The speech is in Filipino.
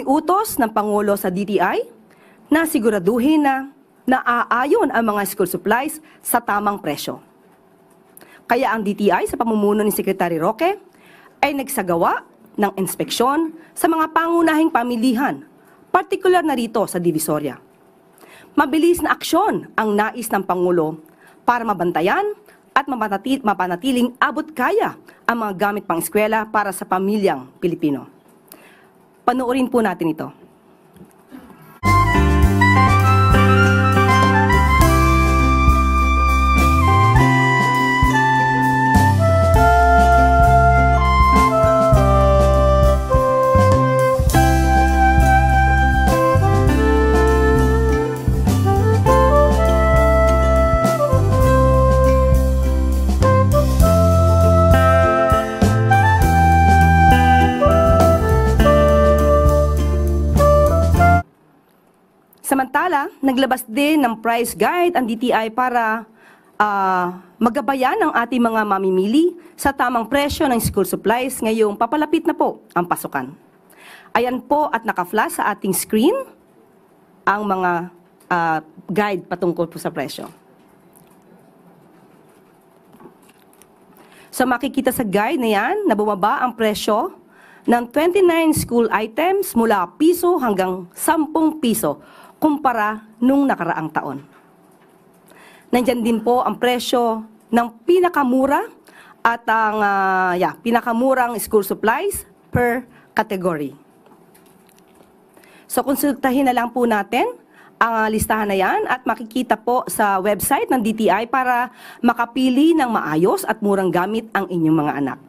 Iniutos ng Pangulo sa DTI na siguraduhin na naaayon ang mga school supplies sa tamang presyo. Kaya ang DTI sa pamumuno ni Secretary Roque ay nagsagawa ng inspeksyon sa mga pangunahing pamilihan, partikular na rito sa Divisoria. Mabilis na aksyon ang nais ng Pangulo para mabantayan at mapanatiling abot kaya ang mga gamit pang eskwela para sa pamilyang Pilipino. Panoorin po natin ito. Samantala, naglabas din ng price guide ang DTI para magabayan ang ating mga mamimili sa tamang presyo ng school supplies ngayong papalapit na po ang pasukan. Ayan po at naka-flash sa ating screen ang mga guide patungkol po sa presyo. So makikita sa guide na yan na bumaba ang presyo ng 29 school items mula piso hanggang 10 piso kumpara nung nakaraang taon. Nandyan din po ang presyo ng pinakamura at ang pinakamurang school supplies per category. So konsultahin na lang po natin ang listahan na yan at makikita po sa website ng DTI para makapili ng maayos at murang gamit ang inyong mga anak.